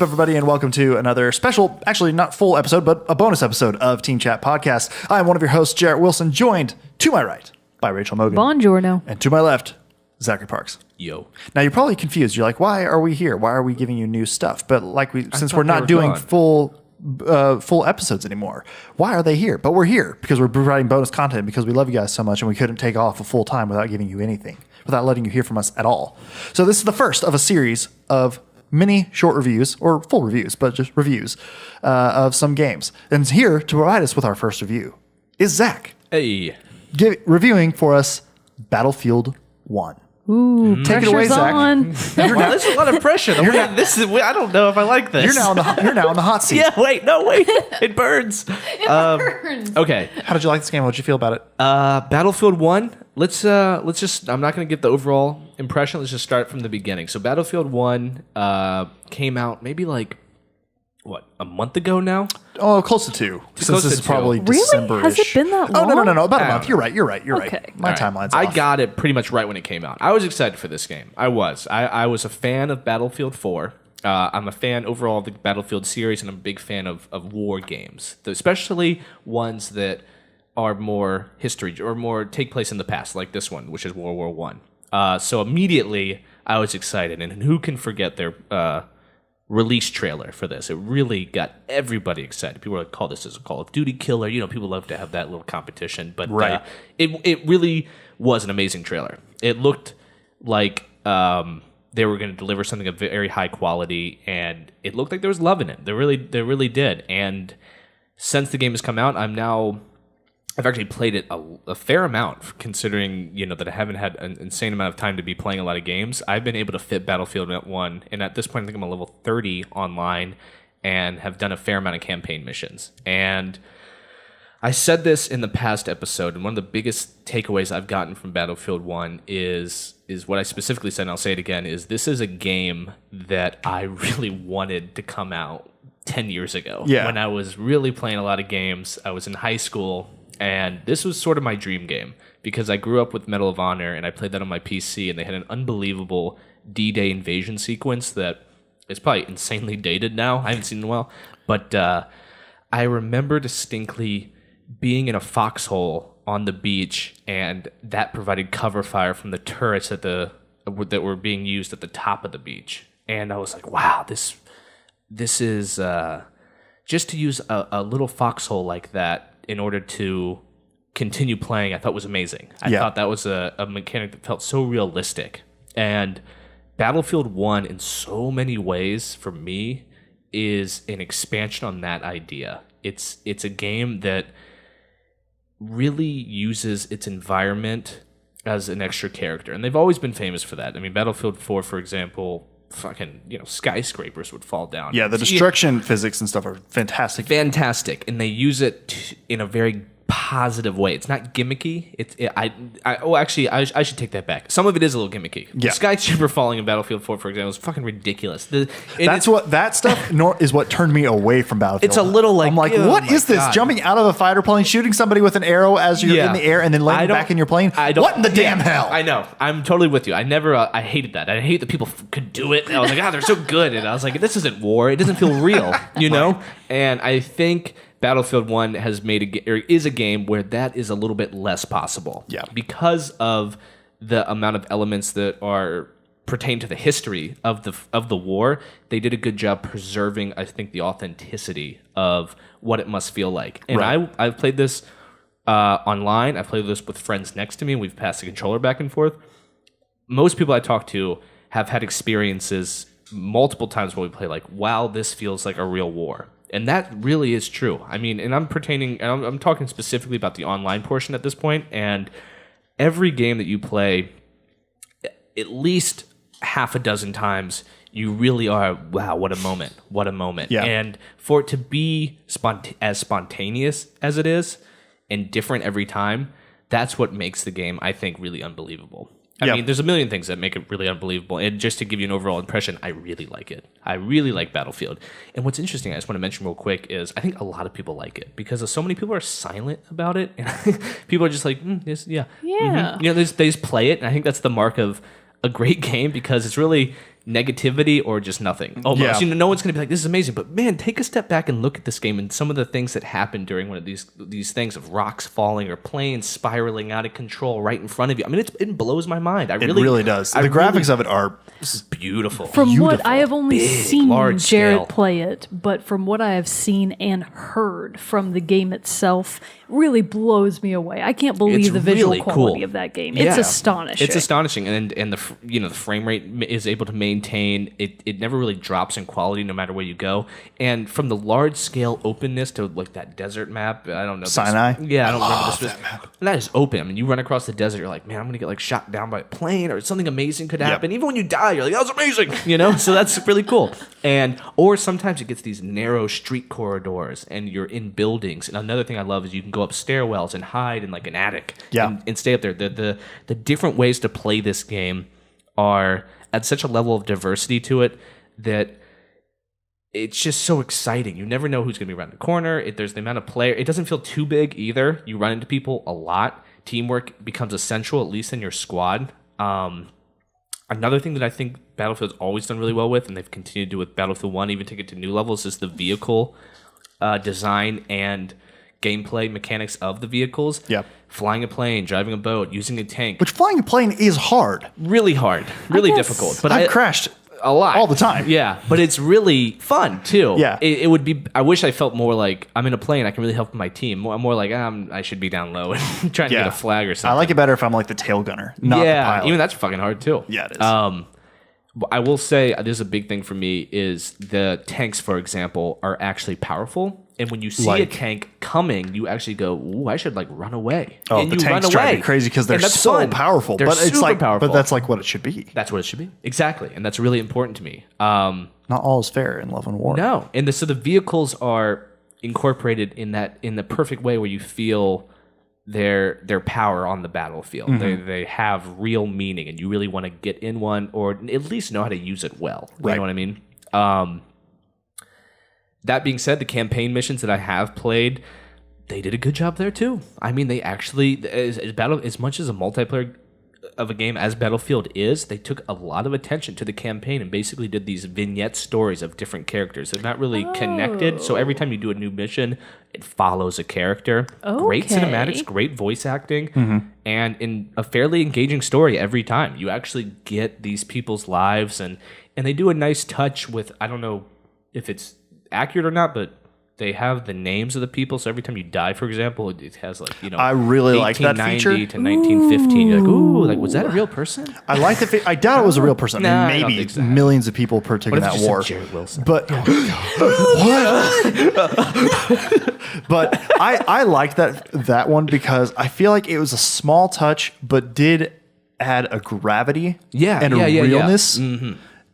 up, everybody, and welcome to another special, actually not full episode, but a bonus episode of Team Chat Podcast. I'm one of your hosts, Jarrett Wilson, joined to my right by Rachel Mogan. Buongiorno. And to my left, Zachary Parks. Yo. Now, you're probably confused. You're like, why are we here? Why are we giving you new stuff? But since we're not doing full episodes anymore, why are they here? But we're here because we're providing bonus content because we love you guys so much and we couldn't take off a full time without giving you anything, without letting you hear from us at all. So this is the first of a series of mini short reviews, or full reviews, but just reviews of some games. And here to provide us with our first review is Zach. Hey. Reviewing for us Battlefield 1. Ooh, Take it away, Zach. Well, there's a lot of pressure. I don't know if I like this. You're now on the hot seat. Yeah, wait. It burns. It burns. Okay. How did you like this game? What did you feel about it? Battlefield 1. Let's just, I'm not going to get the overall impression. Let's just start from the beginning. So Battlefield 1 came out maybe a month ago now? Oh, close to 2. Since this is probably December-ish. Has it been that long? Oh, no. About a month. You're right. Okay. My timeline's off. I got it pretty much right when it came out. I was excited for this game. I was a fan of Battlefield 4. I'm a fan overall of the Battlefield series, and I'm a big fan of war games, especially ones that are more history or more take place in the past, like this one, which is World War I. So immediately I was excited, and who can forget their release trailer for this? It really got everybody excited. People were like, call this as a Call of Duty killer. You know, people love to have that little competition, but right. It really was an amazing trailer. It looked like they were going to deliver something of very high quality, and it looked like there was love in it. They really did. And since the game has come out, I've actually played it a fair amount, considering that I haven't had an insane amount of time to be playing a lot of games. I've been able to fit Battlefield 1, and at this point I think I'm a level 30 online and have done a fair amount of campaign missions. And I said this in the past episode, and one of the biggest takeaways I've gotten from Battlefield 1 is what I specifically said, and I'll say it again, is this is a game that I really wanted to come out 10 years ago. Yeah. When I was really playing a lot of games. I was in high school, and this was sort of my dream game because I grew up with Medal of Honor, and I played that on my PC, and they had an unbelievable D-Day invasion sequence that is probably insanely dated now. I haven't seen it in a while. But I remember distinctly being in a foxhole on the beach, and that provided cover fire from the turrets that were being used at the top of the beach. And I was like, wow, this is just to use a little foxhole like that in order to continue playing, I thought was amazing. I thought that was a mechanic that felt so realistic. And Battlefield 1, in so many ways, for me, is an expansion on that idea. It's a game that really uses its environment as an extra character. And they've always been famous for that. I mean, Battlefield 4, for example, skyscrapers would fall down. Yeah, the destruction physics and stuff are fantastic. Fantastic. And they use it in a very positive way. It's not gimmicky. I should take that back. Some of it is a little gimmicky. Yeah. The skyscraper falling in Battlefield 4, for example, is fucking ridiculous. That stuff is what turned me away from Battlefield. It's a little like, I'm like, what is this? God. Jumping out of a fighter plane, shooting somebody with an arrow as you're in the air, and then landing back in your plane? What in the damn hell? I know. I'm totally with you. I hated that. I hate that people could do it. And I was like, they're so good. And I was like, this isn't war. It doesn't feel real, know? And I think Battlefield 1 is a game where that is a little bit less possible. Yeah. Because of the amount of elements that pertain to the history of the war, they did a good job preserving, I think, the authenticity of what it must feel like. And right. I've played this online. I've played this with friends next to me, and we've passed the controller back and forth. Most people I talk to have had experiences multiple times where we play like, wow, this feels like a real war. And that really is true. I mean, and I'm talking specifically about the online portion at this point, and every game that you play, at least half a dozen times, you really are, wow, what a moment. What a moment. Yeah. And for it to be as spontaneous as it is and different every time, that's what makes the game, I think, really unbelievable. I mean, there's a million things that make it really unbelievable. And just to give you an overall impression, I really like it. I really like Battlefield. And what's interesting, I just want to mention real quick, is I think a lot of people like it because so many people are silent about it. And people are just like, yeah. Yeah. Mm-hmm. They just play it. And I think that's the mark of a great game because it's really, negativity or just nothing. Almost. Yeah. No one's going to be like, this is amazing. But man, take a step back and look at this game and some of the things that happen during one of these things of rocks falling or planes spiraling out of control right in front of you. I mean, it blows my mind. It really does. The graphics of it are beautiful. From what I have only seen large Jared scale. play it, but from what I have seen and heard from the game itself, really blows me away. I can't believe It's the visual really quality cool. of that game. Yeah. It's astonishing. It's astonishing, and the the frame rate is able to maintain. It never really drops in quality, no matter where you go. And from the large scale openness to like that desert map, I don't know. Sinai. Yeah, I don't remember this. That map. And that is open. I mean, you run across the desert, you're like, man, I'm gonna get like shot down by a plane, or something amazing could happen. Even when you die, you're like, that was amazing. So that's really cool. Or sometimes it gets these narrow street corridors, and you're in buildings. And another thing I love is you can go up stairwells and hide in like an attic. And stay up there. The different ways to play this game are at such a level of diversity to it that it's just so exciting. You never know who's going to be around the corner. There's the amount of player. It doesn't feel too big either. You run into people a lot. Teamwork becomes essential, at least in your squad. Another thing that I think Battlefield's always done really well with, and they've continued to do with Battlefield 1, even take it to new levels, is the vehicle design and gameplay mechanics of the vehicles. Yeah. Flying a plane, driving a boat, using a tank. Which flying a plane is hard. Really hard. Really guess- difficult. But I've crashed a lot. all the time. Yeah, but it's really fun too. Yeah. It would be. I wish I felt more like I'm in a plane. I can really help my team. I'm more like I should be down low and trying to get a flag or something. I like it better if I'm like the tail gunner, not the pilot. Even that's fucking hard too. Yeah, it is. I will say there's a big thing for me is the tanks, for example, are actually powerful. And when you see a tank coming, you actually go, "Ooh, I should like run away." Oh, and the you tanks run drive away. me crazy because they're And that's so fun. powerful. They're But it's super like, powerful. but that's like what it should be. That's what it should be. Exactly, and that's really important to me. Not all is fair in love and war. No, and so the vehicles are incorporated in the perfect way where you feel their power on the battlefield. They have real meaning, and you really want to get in one or at least know how to use it well. You know what I mean? That being said, the campaign missions that I have played, they did a good job there too. I mean, they actually as much as a multiplayer of a game as Battlefield is, they took a lot of attention to the campaign and basically did these vignette stories of different characters. They're not really connected, so every time you do a new mission, it follows a character. Great cinematics, great voice acting, and in a fairly engaging story every time. You actually get these people's lives, and they do a nice touch with, I don't know if it's accurate or not, but they have the names of the people, so every time you die, for example, it has like, I really like that feature. 1890 to 1915. You're like, ooh, like was that a real person? I like the. I doubt it was a real person. Nah, I I don't mean, maybe think so. millions of people partook in What if that you just war. said Jared Wilson? But what? But I liked that one because I feel like it was a small touch, but did add a gravity and a realness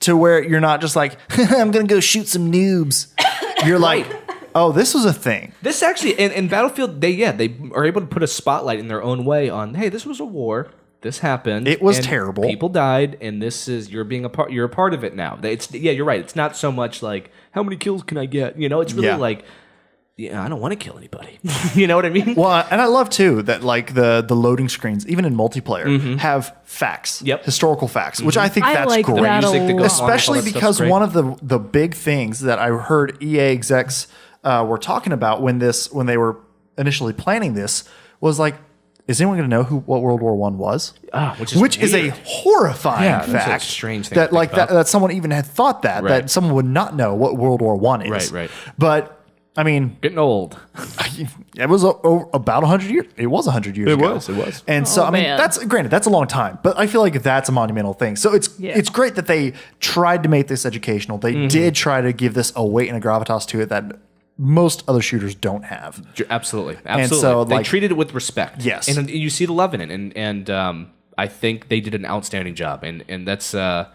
to where you're not just like, I'm gonna go shoot some noobs. You're like, oh, this was a thing. This actually, in Battlefield, they are able to put a spotlight in their own way on, hey, this was a war. This happened. It was and terrible. People died, and this is you're a part of it now. You're right. It's not so much like how many kills can I get. It's really like, I don't want to kill anybody. You know what I mean? Well, and I love too that like the loading screens, even in multiplayer, have facts, historical facts, which I think I that's like great. that a Music that goes lot. Especially all that because stuff's great. one of the big things that I heard EA execs were talking about when they were initially planning this was like, is anyone going to know what World War I was? Which is a weird. horrifying Yeah, that's a fact. strange thing that to like think about. that someone even had thought that someone would not know what World War I is. Right. But I mean, Getting old. it was about 100 years. It was 100 years ago. It was. And so, I mean, man. that's granted, that's a long time, but I feel like that's a monumental thing. So it's great that they tried to make this educational. They did try to give this a weight and a gravitas to it that most other shooters don't have. Absolutely. And so, they like, treated it with respect. Yes. And you see the love in it. And I think they did an outstanding job. And that's, I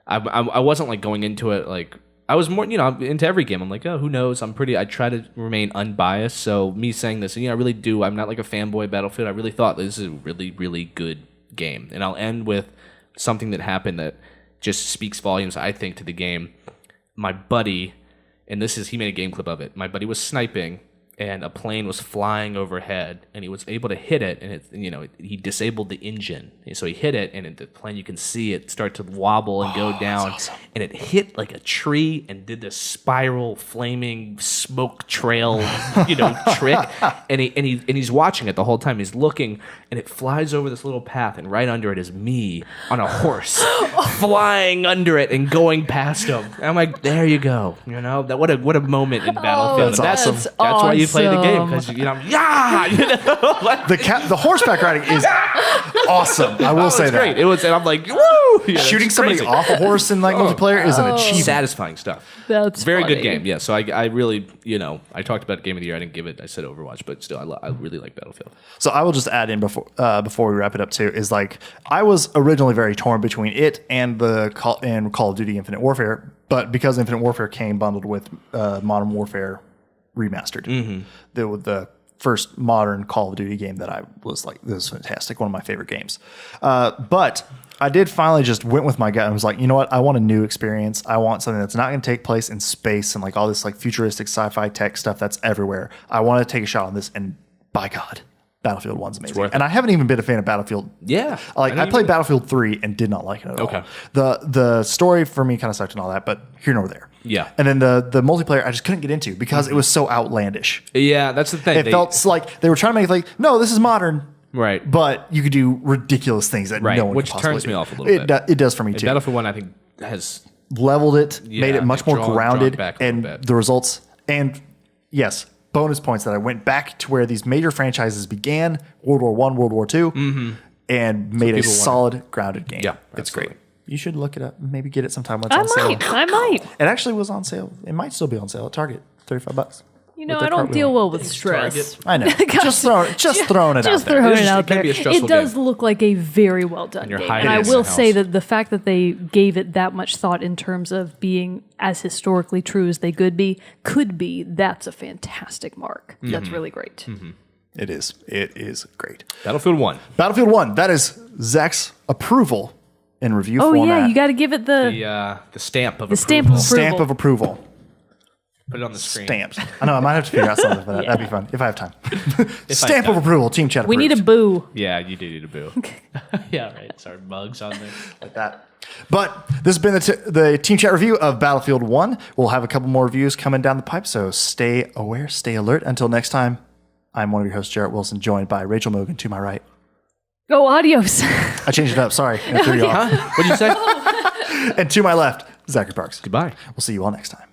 wasn't like going into it like, I was more, into every game. I'm like, oh, who knows? I try to remain unbiased. So me saying this, and I really do. I'm not like a fanboy of Battlefield. I really thought this is a really, really good game. And I'll end with something that happened that just speaks volumes, I think, to the game. My buddy, and he made a game clip of it. My buddy was sniping, and a plane was flying overhead, and he was able to hit it, and he disabled the engine, and so he hit it, and the plane, you can see it start to wobble and go down, awesome. And it hit like a tree and did this spiral, flaming smoke trail, trick, and he's watching it the whole time. He's looking, and it flies over this little path, and right under it is me on a horse, flying under it and going past him. And I'm like, there you go, what a moment in Battlefield. That's awesome. That's why you play the game, because the horseback riding is awesome. I will say that. Great. It was, and I'm like, woo! Shooting somebody off a horse in multiplayer is an achievement. Satisfying stuff. That's very funny. good game. Yeah. So I really, I talked about Game of the Year. I didn't give it. I said Overwatch, but still, I really like Battlefield. So I will just add in before we wrap it up too is I was originally very torn between it and Call of Duty Infinite Warfare, but because Infinite Warfare came bundled with Modern Warfare Remastered, the first modern Call of Duty game that I was like, this is fantastic, one of my favorite games. But I did finally just went with my gut and was like, you know what? I want a new experience. I want something that's not going to take place in space and all this futuristic sci-fi tech stuff that's everywhere. I want to take a shot on this, and by God, Battlefield 1's amazing. And I haven't even been a fan of Battlefield. Yeah. I played Battlefield 3 and did not like it at all. The story for me kind of sucked and all that, but here nor there. Yeah. And then the multiplayer I just couldn't get into because it was so outlandish. Yeah, that's the thing. It felt like they were trying to make no, this is modern. Right. But you could do ridiculous things that no one Which could possibly turns me do. off a little bit. It does for me too. Battlefield 1, I think, has leveled it, made it much more grounded, and bit. the results. And yes, bonus points that I went back to where these major franchises began: World War I, World War II, and made a solid, grounded game. Yeah, it's great. You should look it up and maybe get it sometime when it's on sale. I might. It actually was on sale. It might still be on sale at Target. $35. I don't deal well with stress. I know. Just throwing it out there. It does look like a very well done game. And I will say that the fact that they gave it that much thought in terms of being as historically true as they could be, that's a fantastic mark. That's really great. It is. It is great. Battlefield 1. Battlefield 1. That is Zach's approval in review format. Oh, yeah. You got to give it the stamp of approval. Stamp of approval. Put it on the screen. Stamps. I know. I might have to figure out something for that. That'd be fun if I have time. Stamp of approval. Team chat. We need a boo. Yeah, you do need a boo. Yeah, right. Sorry, mugs on there like that. But this has been the Team Chat review of Battlefield 1. We'll have a couple more reviews coming down the pipe, so stay aware, stay alert. Until next time, I'm one of your hosts, Jarrett Wilson, joined by Rachel Mogan to my right. Oh, adios. I changed it up. Sorry. I threw you off. What did you say? And to my left, Zachary Parks. Goodbye. We'll see you all next time.